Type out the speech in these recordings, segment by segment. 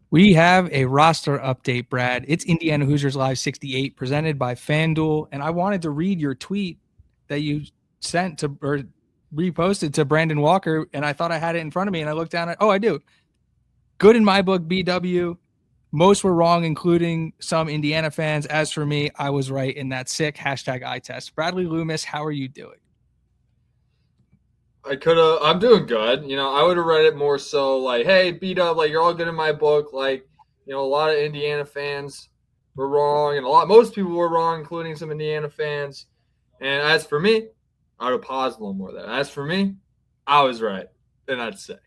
We have a roster update, Brad. It's Indiana Hoosiers Live 68 presented by FanDuel. And I wanted to read your tweet that you sent to or reposted to Brandon Walker. And I thought I had it in front of me. And I looked down at, I do. Good in my book, BW. Most were wrong, including some Indiana fans. As for me, I was right in that sick #iTest. Bradley Loomis, how are you doing? I'm doing good. I would have read it more so like, hey, beat up, like you're all good in my book. Like, a lot of Indiana fans were wrong, and most people were wrong, including some Indiana fans. And as for me, I would have paused a little more there. As for me, I was right, and that's sick.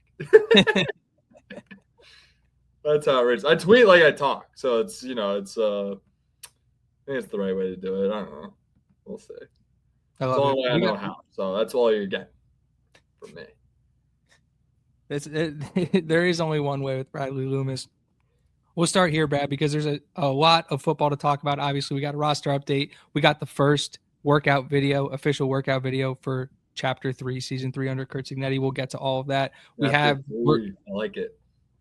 That's how it is. I tweet like I talk, so it's I think it's the right way to do it. I don't know. We'll see. I It's the love only way I it. know how. So that's all you're getting from me. There is only one way with Bradley Loomis. We'll start here, Brad, because there's a lot of football to talk about. Obviously, we got a roster update. We got the first official workout video for Chapter 3, Season 3 under Kurt Signetti. We'll get to all of that. I like it.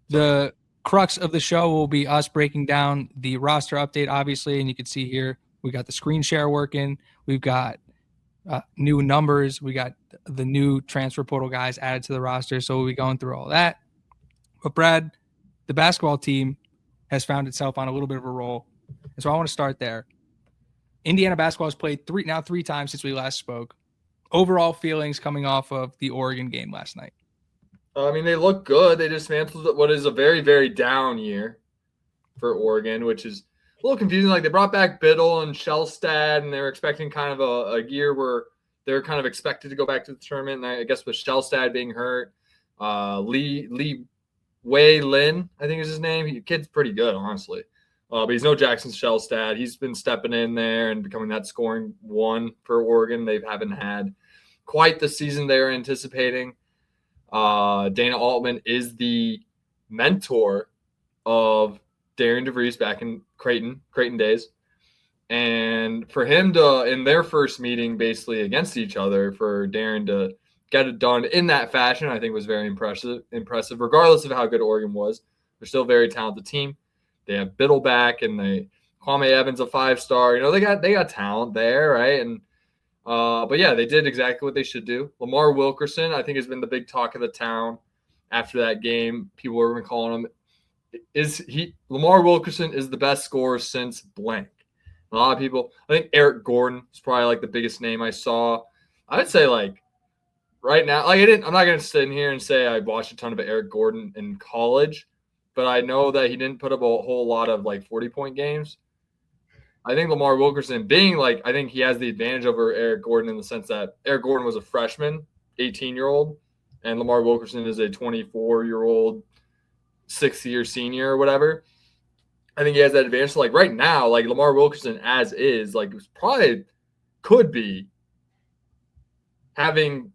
The crux of the show will be us breaking down the roster update, obviously, and you can see here we got the screen share working. We've got new numbers. We got the new transfer portal guys added to the roster, so we'll be going through all that. But Brad, the basketball team has found itself on a little bit of a roll, and so I want to start there. Indiana basketball has played three times since we last spoke. Overall feelings coming off of the Oregon game last night. I mean, they look good. They dismantled what is a very, very down year for Oregon, which is a little confusing. Like, they brought back Biddle and Shellstad, and they were expecting kind of a year where they're kind of expected to go back to the tournament. And I guess with Shellstad being hurt, Lee Wei Lin, I think is his name. The kid's pretty good, honestly. But he's no Jackson Shellstad. He's been stepping in there and becoming that scoring one for Oregon. They haven't had quite the season they were anticipating. Dana Altman is the mentor of Darian DeVries back in Creighton days. And for him to, in their first meeting basically against each other, for Darren to get it done in that fashion, I think was very impressive, regardless of how good Oregon was. They're still a very talented team. They have Biddle back, and Kwame Evans, a 5-star. They got talent there, right? And but yeah, they did exactly what they should do. Lamar Wilkerson, I think, has been the big talk of the town after that game. People were calling him, Lamar Wilkerson is the best scorer since blank. A lot of people, I think Eric Gordon is probably like the biggest name I saw. I would say like right now, like I'm not going to sit in here and say I watched a ton of Eric Gordon in college, but I know that he didn't put up a whole lot of like 40-point games. I think Lamar Wilkerson I think he has the advantage over Eric Gordon in the sense that Eric Gordon was a freshman, 18-year-old, and Lamar Wilkerson is a 24-year-old, 6th-year senior or whatever. I think he has that advantage. So, like, right now, like, Lamar Wilkerson as is, like, probably could be having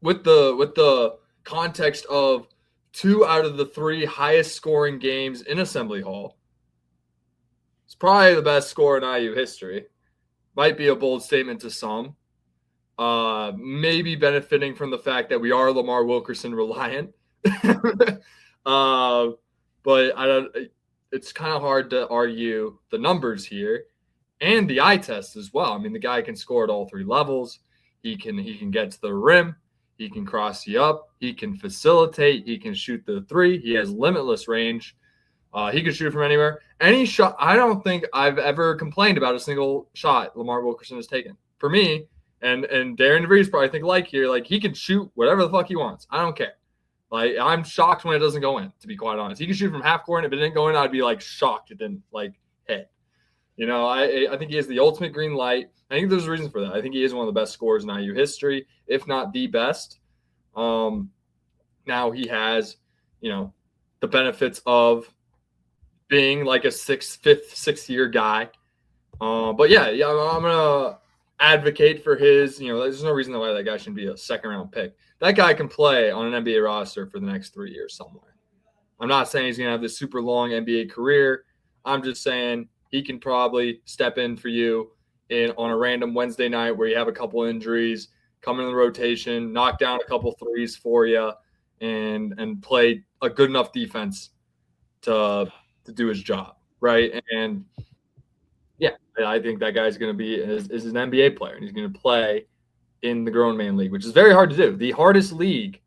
with the context of 2 out of the 3 highest scoring games in Assembly Hall. It's probably the best score in IU history. Might be a bold statement to some. Maybe benefiting from the fact that we are Lamar Wilkerson reliant. But it's kind of hard to argue the numbers here and the eye test as well. I mean, the guy can score at all 3 levels. He can get to the rim. He can cross you up. He can facilitate. He can shoot the 3. He has limitless range. He can shoot from anywhere. Any shot, I don't think I've ever complained about a single shot Lamar Wilkerson has taken. For me, and Darren DeVries probably think like here, like he can shoot whatever the fuck he wants. I don't care. Like, I'm shocked when it doesn't go in, to be quite honest. He can shoot from half court, and if it didn't go in, I'd be like shocked it didn't like hit. I think he has the ultimate green light. I think there's a reason for that. I think he is one of the best scorers in IU history, if not the best. Now he has, the benefits of being like a sixth year guy. But yeah, I'm gonna advocate for his. There's no reason why that guy shouldn't be a 2nd-round pick. That guy can play on an NBA roster for the next 3 years somewhere. I'm not saying he's gonna have this super long NBA career. I'm just saying he can probably step in for you on a random Wednesday night where you have a couple injuries, come in the rotation, knock down a couple threes for you, and play a good enough defense to do his job, right? And yeah, I think that guy's going to be is an NBA player, and he's going to play in the grown man league, which is very hard to do. The hardest league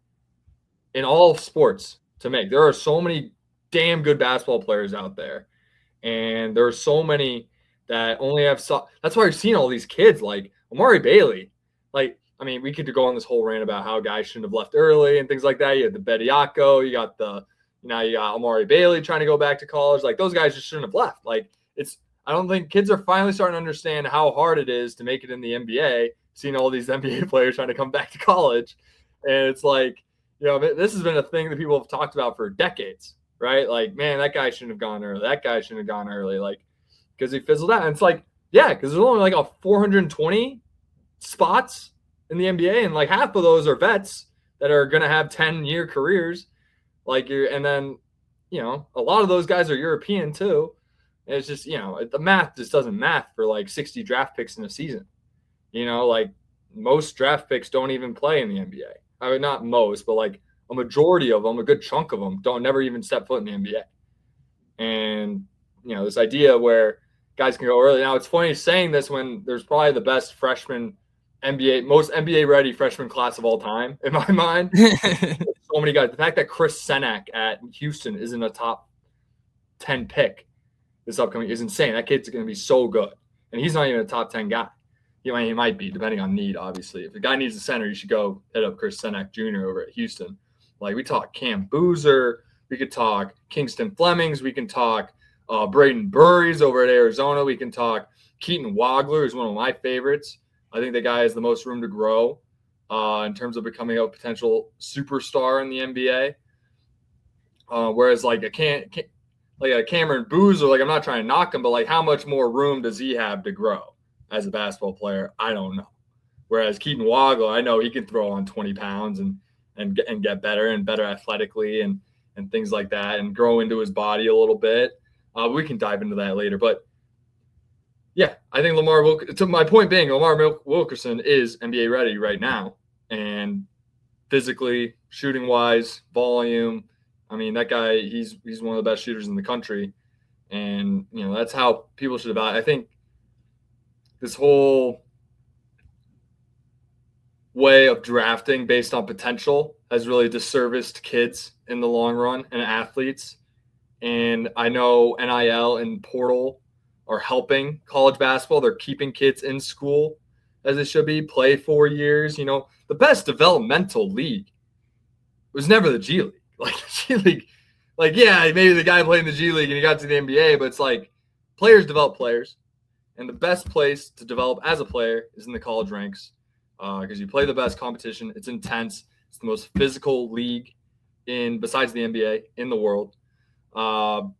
in all sports to make. There are so many damn good basketball players out there, and there are so many that only have. That's why you're seeing all these kids like Amari Bailey. Like, I mean, we could go on this whole rant about how guys shouldn't have left early and things like that. You had the Bediako, you got Amari Bailey trying to go back to college. Like, those guys just shouldn't have left. Like, I don't think kids are finally starting to understand how hard it is to make it in the NBA, seeing all these NBA players trying to come back to college. And it's like, this has been a thing that people have talked about for decades, right? Like, man, that guy shouldn't have gone early. That guy shouldn't have gone early, like, because he fizzled out. And it's like, yeah, because there's only like a 420 spots in the NBA, and like half of those are vets that are going to have 10-year careers. And then, a lot of those guys are European too. And it's just, the math just doesn't math for like 60 draft picks in a season. Like most draft picks don't even play in the NBA. I mean, not most, but like a majority of them, a good chunk of them don't never even step foot in the NBA. And, this idea where guys can go early. Now, it's funny saying this when there's probably the best most NBA ready freshman class of all time in my mind. So many guys. The fact that Chris Senak at Houston isn't a top 10 pick this upcoming is insane. That kid's going to be so good. And he's not even a top 10 guy. He might be, depending on need, obviously. If a guy needs a center, you should go hit up Chris Senak Jr. over at Houston. Like, we talk Cam Boozer. We could talk Kingston Flemings. We can talk Braden Burries over at Arizona. We can talk Keaton Wagler, who's one of my favorites. I think the guy has the most room to grow in terms of becoming a potential superstar in the NBA. Whereas like a Cameron Boozer, like, I'm not trying to knock him, but like, how much more room does he have to grow as a basketball player? I don't know. Whereas Keaton Wagler, I know he can throw on 20 pounds and get better and better athletically and things like that, and grow into his body a little bit. We can dive into that later, but yeah, I think to my point being, Lamar Wilkerson is NBA ready right now, and physically, shooting wise, volume. I mean, that guy, he's one of the best shooters in the country, and that's how people should evaluate. I think this whole way of drafting based on potential has really disserviced kids in the long run and athletes. And I know NIL and portal are helping college basketball. They're keeping kids in school as it should be, play 4 years. The best developmental league was never the G League. Like, G League, like, yeah, maybe the guy played in the G League and he got to the NBA, but it's like players develop players. And the best place to develop as a player is in the college ranks, because you play the best competition. It's intense. It's the most physical league besides the NBA in the world. And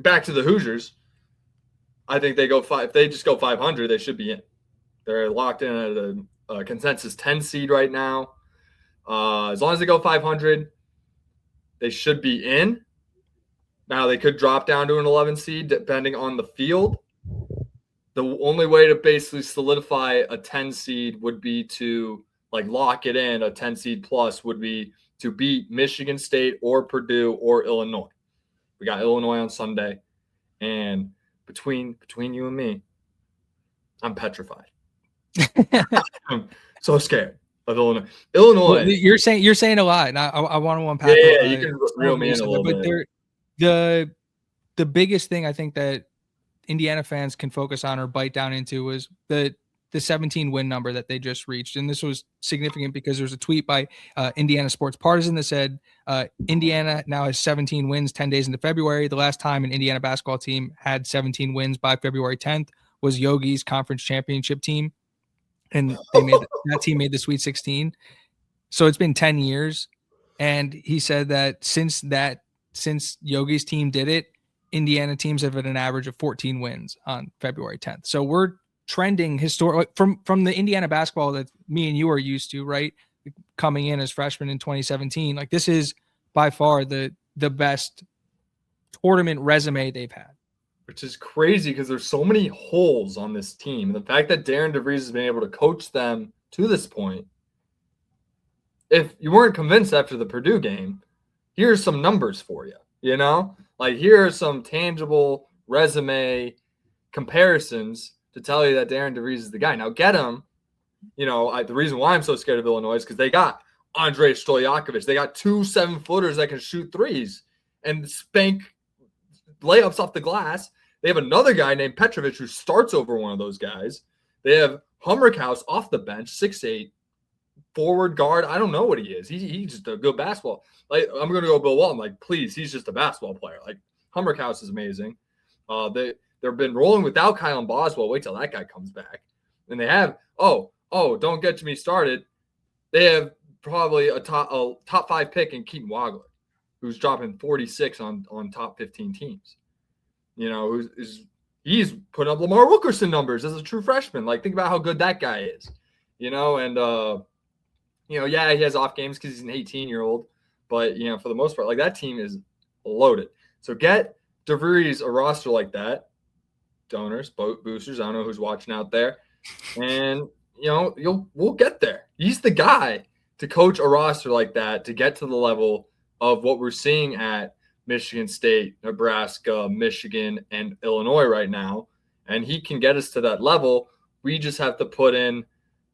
back to the Hoosiers. I think if they just go 500, they should be in. They're locked in at a consensus 10 seed right now. As long as they go 500, they should be in. Now, they could drop down to an 11 seed depending on the field. The only way to basically solidify a 10 seed would be to lock it in. A 10 seed plus would be to beat Michigan State or Purdue or Illinois. We got Illinois on Sunday, and between you and me, I'm petrified. I'm so scared of Illinois. Well, you're saying a lot, and I want to unpack. Yeah, you can reel me in a little bit. The biggest thing I think that Indiana fans can focus on or bite down into was the 17 win number that they just reached. And this was significant because there's a tweet by Indiana Sports Partisan that said Indiana now has 17 wins 10 days into February. The last time an Indiana basketball team had 17 wins by February 10th was Yogi's conference championship team. And that team made the Sweet 16. So it's been 10 years. And he said that since Yogi's team did it, Indiana teams have had an average of 14 wins on February 10th. So we're trending historic from the Indiana basketball that me and you are used to, right? Coming in as freshmen in 2017. Like, this is by far the best tournament resume they've had. Which is crazy because there's so many holes on this team. And the fact that Darren DeVries has been able to coach them to this point if you weren't convinced after the Purdue game, here's some numbers for you. You know, like here are some tangible resume comparisons to tell you that Darren DeVries is the guy. Now get him. You know, the reason why I'm so scared of Illinois is because they got Andrei Stojakovic. They got 2 7-footers that can shoot threes and spank layups off the glass. They have another guy named Petrovic who starts over one of those guys. They have Hummerkaus off the bench, 6'8", forward guard. I don't know what he is. He's just a good basketball. Like I'm gonna go Bill Walton. Like please, he's just a basketball player. Like Hummerkaus is amazing. They've been rolling without Kylan Boswell. Wait till that guy comes back. And they have don't get me started. They have probably a top 5 pick in Keaton Wagler, who's dropping 46 on top 15 teams. You know, he's putting up Lamar Wilkerson numbers as a true freshman. Like think about how good that guy is. You know, and you know, yeah, he has off games because he's an 18-year-old, but you know, for the most part, like that team is loaded. So get DeVries a roster like that, donors, boosters. I don't know who's watching out there, and you know, we'll get there. He's the guy to coach a roster like that to get to the level of what we're seeing at Michigan State, Nebraska, Michigan, and Illinois right now, and he can get us to that level. We just have to put in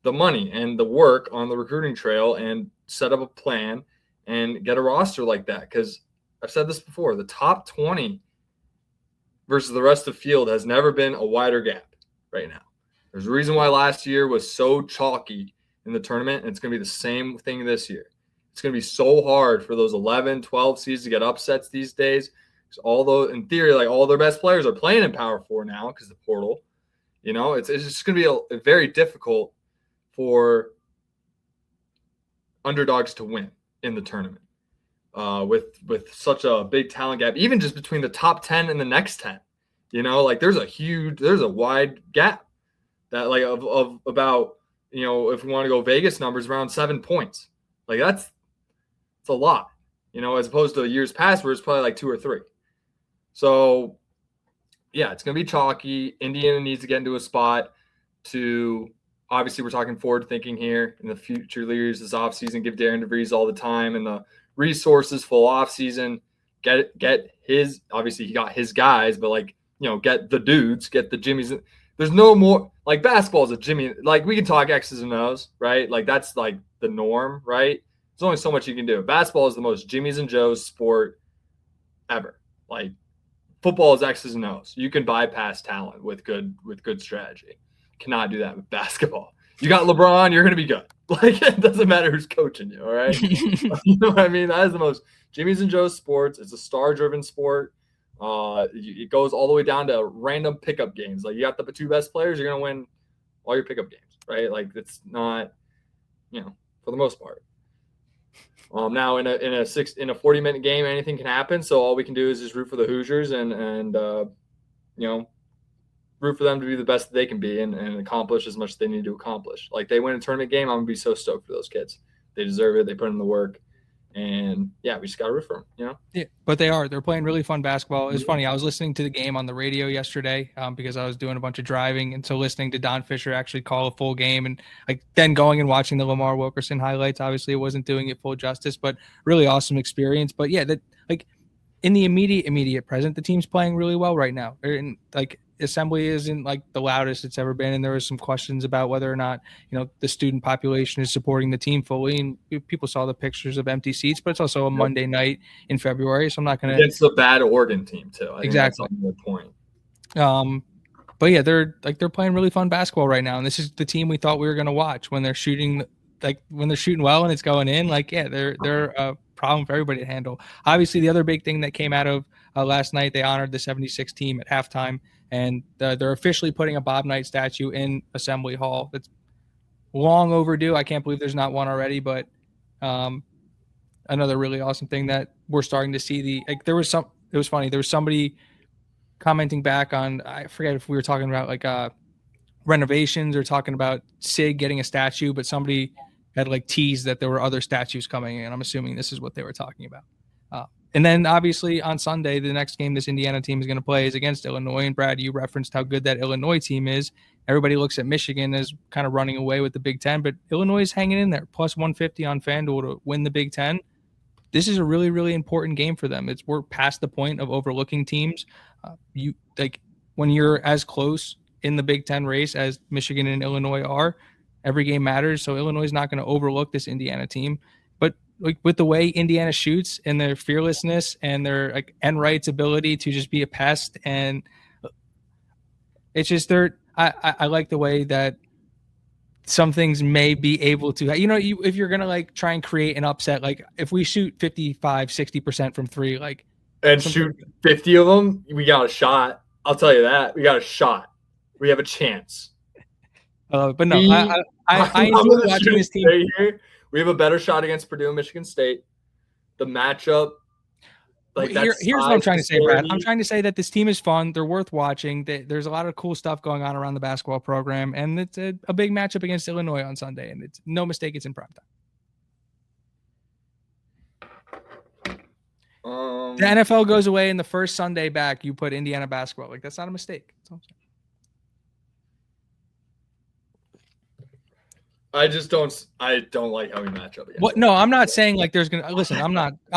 the money and the work on the recruiting trail and set up a plan and get a roster like that. Because I've said this before, the top 20 versus the rest of the field has never been a wider gap right now. There's a reason why last year was so chalky in the tournament, and it's going to be the same thing this year. It's going to be so hard for those 11, 12 seeds to get upsets these days. Although in theory, like all their best players are playing in Power 4 now because the portal. You know, it's just going to be a very difficult for underdogs to win in the tournament with such a big talent gap, even just between the top 10 and the next 10. You know, like there's a wide gap that like of about, you know, if we want to go Vegas numbers, around 7 points. Like it's a lot, you know, as opposed to years past where it's probably like 2 or 3. So yeah, it's going to be chalky. Indiana needs to get into a spot to, obviously we're talking forward thinking here in the future years, this offseason, give Darren DeVries all the time and the resources, full offseason, get his, obviously he got his guys, but like, you know, get the dudes, get the Jimmies. There's no more, like basketball is a Jimmy, like we can talk X's and O's, right? Like that's like the norm, right? There's only so much you can do. Basketball is the most Jimmy's and Joe's sport ever. Like football is X's and O's. You can bypass talent with good strategy. Cannot do that with basketball. You got LeBron, you're going to be good. Like it doesn't matter who's coaching you, all right? You know what I mean? That is the most Jimmy's and Joe's sports. It's a star-driven sport. It goes all the way down to random pickup games. Like you got the 2 best players, you're going to win all your pickup games, right? Like it's not, you know, for the most part. Now in a 40-minute game, anything can happen. So all we can do is just root for the Hoosiers and you know, root for them to be the best that they can be and accomplish as much as they need to accomplish. Like they win a tournament game, I'm gonna be so stoked for those kids. They deserve it. They put in the work, and yeah, we just gotta root for them. You know. Yeah, but they're playing really fun basketball. It's funny. I was listening to the game on the radio yesterday because I was doing a bunch of driving, and so listening to Don Fisher actually call a full game, and like then going and watching the Lamar Wilkerson highlights. Obviously, it wasn't doing it full justice, but really awesome experience. But yeah, that like in the immediate present, the team's playing really well right now. And like Assembly isn't like the loudest it's ever been, and there was some questions about whether or not, you know, the student population is supporting the team fully, and people saw the pictures of empty seats, but it's also a Monday night in February, so I'm not going to. It's a bad Oregon team too. Exactly. That's the point. But yeah, they're playing really fun basketball right now, and this is the team we thought we were going to watch when they're shooting well and it's going in. Like yeah, they're a problem for everybody to handle. Obviously, the other big thing that came out of last night, they honored the 76 team at halftime. And they're officially putting a Bob Knight statue in Assembly Hall. That's long overdue. I can't believe there's not one already. But another really awesome thing that we're starting to see it was funny. There was somebody commenting back on, I forget if we were talking about like renovations or talking about Sig getting a statue, but somebody had like teased that there were other statues coming in. I'm assuming this is what they were talking about. And then obviously on Sunday, the next game this Indiana team is going to play is against Illinois. And Brad, you referenced how good that Illinois team is. everybody looks at Michigan as kind of running away with the Big Ten, but Illinois is hanging in there, plus 150 on FanDuel to win the Big Ten. This is a really, really important game for them. We're past the point of overlooking teams. You like when you're as close in the Big Ten race as Michigan and Illinois are, every game matters. So Illinois is not going to overlook this Indiana team. But like with the way Indiana shoots and their fearlessness and their like Enright's ability to just be a pest, and it's just I like the way that some things may be able to, if you're going to like try and create an upset, like if we shoot 55-60% from three, like and shoot 50 of them, we got a shot. I'll tell you that. We got a shot. We have a chance. But no, I enjoy watching this team. Here. We have a better shot against Purdue and Michigan State. The matchup. Here's what I'm trying to say, Brad. I'm trying to say that this team is fun. They're worth watching. There's a lot of cool stuff going on around the basketball program, and it's a big matchup against Illinois on Sunday. And it's no mistake, it's in primetime. The NFL goes away, and the first Sunday back, you put Indiana basketball. Like that's not a mistake. That's all I'm saying. I don't like how we match up against. No, I'm not saying like there's gonna listen. I'm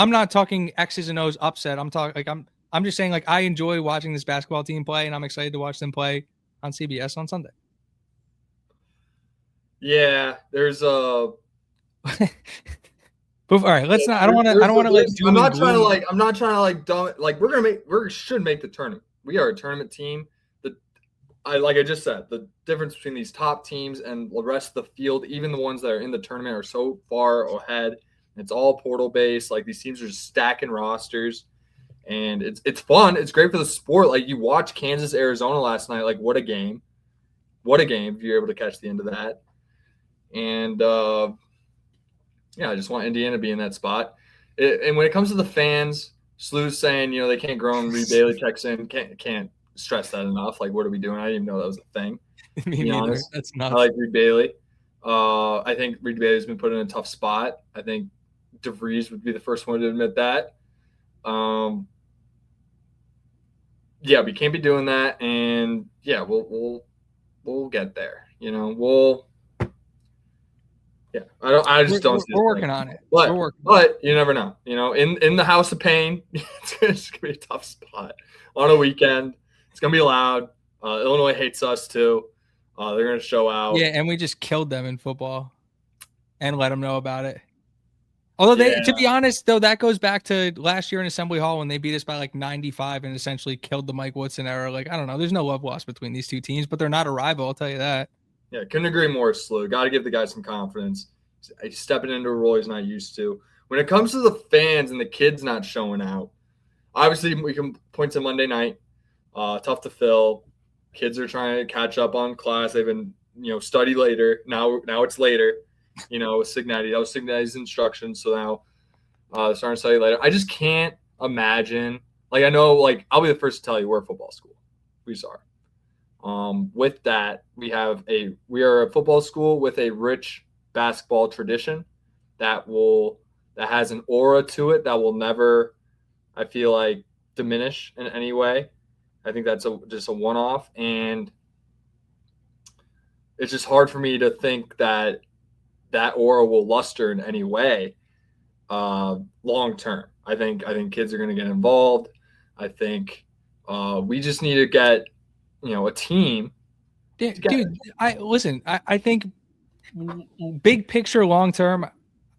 not talking X's and O's upset. I'm talking like I'm just saying like I enjoy watching this basketball team play, and I'm excited to watch them play on CBS on Sunday. Yeah, there's a. All right, let's not. I don't want to like. I'm not trying to dumb it. Like we should make the tournament. We are a tournament team. Like I just said, the difference between these top teams and the rest of the field, even the ones that are in the tournament, are so far ahead. It's all portal based. Like these teams are just stacking rosters, and it's fun. It's great for the sport. Like you watch Kansas Arizona last night. Like what a game! What a game! If you're able to catch the end of that, and yeah, I just want Indiana to be in that spot. And when it comes to the fans, Slew's saying they can't grow, and Reed Bailey checks in. Can't stress that enough. Like, what are we doing? I didn't even know that was a thing. Me neither. That's nuts. I like Reed Bailey. I think Reed Bailey's been put in a tough spot. I think DeVries would be the first one to admit that. Yeah, we can't be doing that, and yeah, we'll get there. I just don't. We're working on it. But you never know. In the house of pain, it's gonna be a tough spot on a weekend. It's going to be loud. Illinois hates us, too. They're going to show out. Yeah, and we just killed them in football and let them know about it. Although, to be honest, though, that goes back to last year in Assembly Hall when they beat us by like 95 and essentially killed the Mike Woodson era. Like, I don't know. There's no love lost between these two teams, but they're not a rival. I'll tell you that. Yeah, couldn't agree more, Slew. Got to give the guy some confidence. He's stepping into a role he's not used to. When it comes to the fans and the kids not showing out, obviously we can point to Monday night. Tough to fill. Kids are trying to catch up on class. They've been, study later. Now it's later. Signetti. That was Signetti's instructions. So now they're starting to study later. I just can't imagine. Like I know, like I'll be the first to tell you we're a football school. We are. With that, we are a football school with a rich basketball tradition that has an aura to it that will never, I feel like, diminish in any way. I think that's just a one-off, and it's just hard for me to think that aura will luster in any way long term. I think kids are going to get involved. I think we just need to get a team. Dude, I think big picture, long term.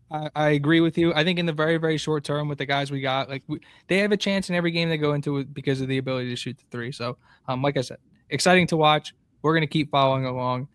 I agree with you. I think in the very, very short term with the guys we got, they have a chance in every game they go into because of the ability to shoot the three. So, like I said, exciting to watch. We're going to keep following along.